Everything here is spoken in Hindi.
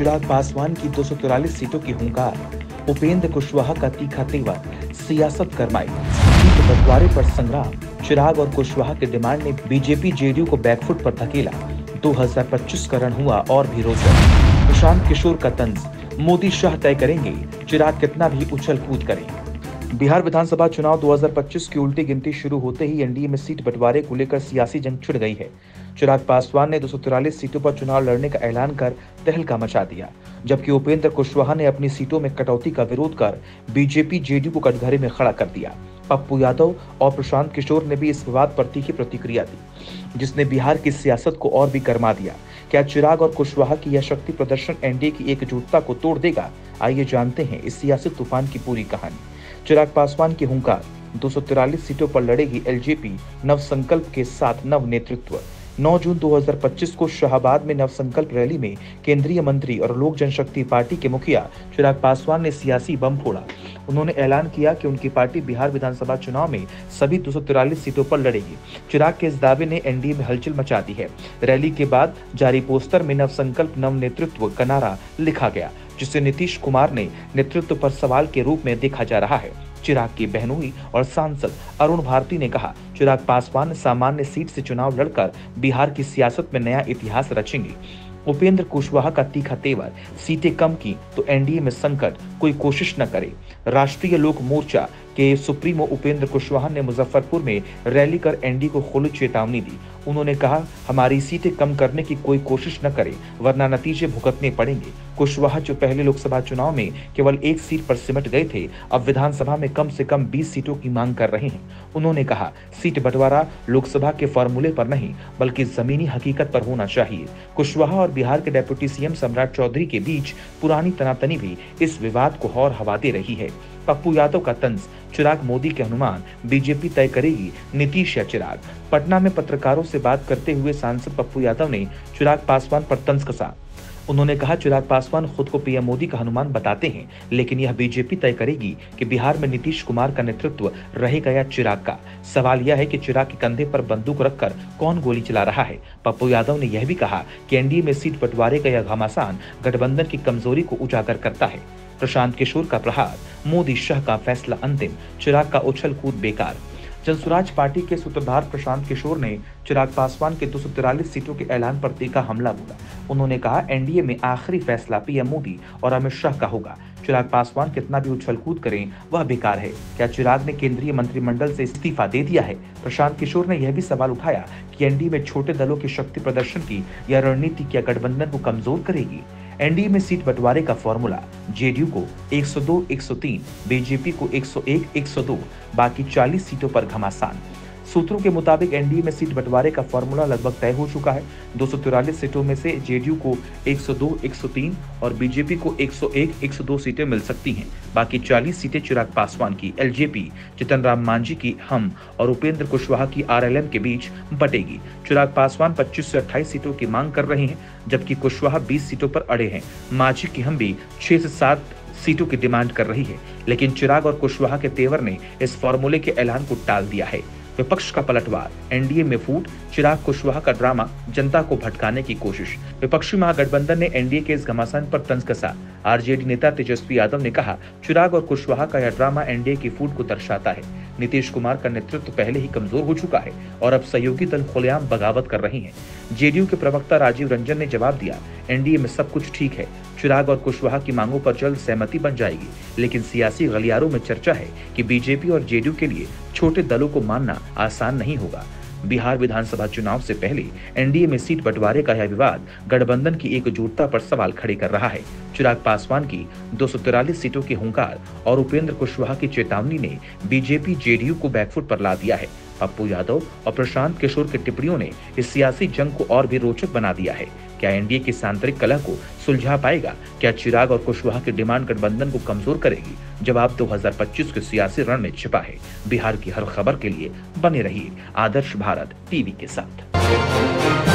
चिराग पासवान की 243 सीटों की हुंकार, उपेंद्र कुशवाहा का तीखा तेवर, सियासत गरमाई, सीट बंटवारे पर संग्राम। चिराग और कुशवाहा की डिमांड ने बीजेपी जेडीयू को बैकफुट पर धकेला। 2025 का रण हुआ और भी रोचक। प्रशांत किशोर का तंज, मोदी शाह तय करेंगे चिराग कितना भी उछल कूद करें। बिहार विधानसभा चुनाव 2025 की उल्टी गिनती शुरू होते ही एनडीए में सीट बंटवारे को लेकर सियासी जंग छिड़ गई है। चिराग पासवान ने 243 सीटों पर चुनाव लड़ने का ऐलान कर तहलका मचा दिया, जबकि उपेंद्र कुशवाहा ने अपनी सीटों में कटौती का विरोध कर बीजेपी जेडीयू को कटघरे में खड़ा कर दिया। पप्पू यादव और प्रशांत किशोर ने भी इस विवाद पर तीखी प्रतिक्रिया दी, जिसने बिहार की सियासत को और भी गरमा दिया। क्या चिराग और कुशवाहा की यह शक्ति प्रदर्शन एनडीए की एकजुटता को तोड़ देगा? आइए जानते हैं इस सियासी तूफान की पूरी कहानी। चिराग पासवान की हुंकार, 243 सीटों पर लड़ेगी एलजेपी, नवसंकल्प के साथ नव नेतृत्व। 9 जून 2025 को शाहबाद में नवसंकल्प रैली में केंद्रीय मंत्री और लोक जनशक्ति पार्टी के मुखिया चिराग पासवान ने सियासी बम फोड़ा। उन्होंने ऐलान किया कि उनकी पार्टी बिहार विधानसभा चुनाव में सभी 243 सीटों पर लड़ेगी। चिराग के इस दावे ने एनडीए में हलचल मचा दी है। रैली के बाद जारी पोस्टर में नवसंकल्प नव नेतृत्व का नारा लिखा गया, जिसे नीतीश कुमार ने नेतृत्व पर सवाल के रूप में देखा जा रहा है। चिराग की बहनोई और सांसद अरुण भारती ने कहा, चिराग पासवान सामान्य सीट से चुनाव लड़कर बिहार की सियासत में नया इतिहास रचेंगे। उपेंद्र कुशवाहा का तीखा तेवर, सीटें कम की तो एनडीए में संकट, कोई कोशिश न करे। राष्ट्रीय लोक मोर्चा के सुप्रीमो उपेंद्र कुशवाहा ने मुजफ्फरपुर में रैली कर एनडीए को खुली चेतावनी दी। उन्होंने कहा, हमारी सीटें कम करने की कोई कोशिश न करें, वरना नतीजे भुगतने पड़ेंगे। कुशवाहा जो पहले लोकसभा चुनाव में केवल एक सीट पर सिमट गए थे, अब विधानसभा में कम से कम 20 सीटों की मांग कर रहे हैं। उन्होंने कहा, सीट बंटवारा लोकसभा के फॉर्मूले पर नहीं, बल्कि जमीनी हकीकत पर होना चाहिए। कुशवाहा और बिहार के डिप्टी सीएम सम्राट चौधरी के बीच पुरानी तनातनी भी इस विवाद को और हवा दे रही है। पप्पू यादव का तंज, चिराग मोदी के अनुमान, बीजेपी तय करेगी नीतीश या चिराग। पटना में पत्रकारों से बात करते हुए सांसद पप्पू यादव ने चिराग पासवान पर तंज कसा। उन्होंने कहा, चिराग पासवान खुद को पीएम मोदी का अनुमान बताते हैं, लेकिन यह बीजेपी तय करेगी कि बिहार में नीतीश कुमार का नेतृत्व रहेगा या चिराग का। सवाल यह है कि चिराग के कंधे पर बंदूक रखकर कौन गोली चला रहा है। पप्पू यादव ने यह भी कहा कि एनडीए में सीट बंटवारे का यह घमासान गठबंधन की कमजोरी को उजागर करता है। प्रशांत किशोर का प्रहार, मोदी शाह का फैसला अंतिम, चिराग का उछल कूद बेकार। जनसुराज पार्टी के सूत्रधार प्रशांत किशोर ने चिराग पासवान के 243 सीटों के ऐलान पर तीखा हमला बोला। उन्होंने कहा, एनडीए में आखिरी फैसला पीएम मोदी और अमित शाह का होगा। चिराग पासवान कितना भी उछल कूद करें, वह बेकार है। क्या चिराग ने केंद्रीय मंत्रिमंडल से इस्तीफा दे दिया है? प्रशांत किशोर ने यह भी सवाल उठाया कि एनडीए में छोटे दलों की शक्ति प्रदर्शन की यह रणनीति क्या गठबंधन को कमजोर करेगी? एनडीए में सीट बंटवारे का फॉर्मूला, जेडीयू को 102, 103, बीजेपी को 101, 102, बाकी 40 सीटों पर घमासान। सूत्रों के मुताबिक एनडीए में सीट बंटवारे का फॉर्मूला लगभग तय हो चुका है। 243 सीटों में से जेडीयू को 102, 103 और बीजेपी को 101, 102 सीटें मिल सकती हैं। बाकी 40 सीटें चिराग पासवान की एलजेपी, जीतन राम मांझी की हम और उपेंद्र कुशवाहा की आरएलएम के बीच बटेगी। चिराग पासवान 25 से 28 सीटों की मांग कर रहे हैं, जबकि कुशवाहा 20 सीटों पर अड़े हैं। मांझी की हम भी 6 से 7 सीटों की डिमांड कर रही है, लेकिन चिराग और कुशवाहा के तेवर ने इस फॉर्मूले के ऐलान को टाल दिया है। विपक्ष का पलटवार, एनडीए में फूट, चिराग कुशवाहा का ड्रामा, जनता को भटकाने की कोशिश। विपक्षी महागठबंधन ने एनडीए के इस घमासान पर तंज कसा। आरजेडी नेता तेजस्वी यादव ने कहा, चिराग और कुशवाहा का यह ड्रामा एनडीए की फूट को दर्शाता है। नीतीश कुमार का नेतृत्व पहले ही कमजोर हो चुका है और अब सहयोगी दल खुलेआम बगावत कर रही हैं। जेडीयू के प्रवक्ता राजीव रंजन ने जवाब दिया, एनडीए में सब कुछ ठीक है, चिराग और कुशवाहा की मांगों पर जल्द सहमति बन जाएगी, लेकिन सियासी गलियारों में चर्चा है कि बीजेपी और जेडीयू के लिए छोटे दलों को मानना आसान नहीं होगा। बिहार विधानसभा चुनाव से पहले एनडीए में सीट बंटवारे का यह विवाद गठबंधन की एकजुटता पर सवाल खड़े कर रहा है। चिराग पासवान की 243 सीटों की हुंकार और उपेंद्र कुशवाहा की चेतावनी ने बीजेपी जेडीयू को बैकफुट पर ला दिया है। पप्पू यादव और प्रशांत किशोर की टिप्पणियों ने इस सियासी जंग को और भी रोचक बना दिया है। क्या एनडीए की आंतरिक कलह को सुलझा पाएगा? क्या चिराग और कुशवाहा की डिमांड गठबंधन को कमजोर करेगी? जवाब 2025 के सियासी रण में छिपा है। बिहार की हर खबर के लिए बने रहिए आदर्श भारत टीवी के साथ।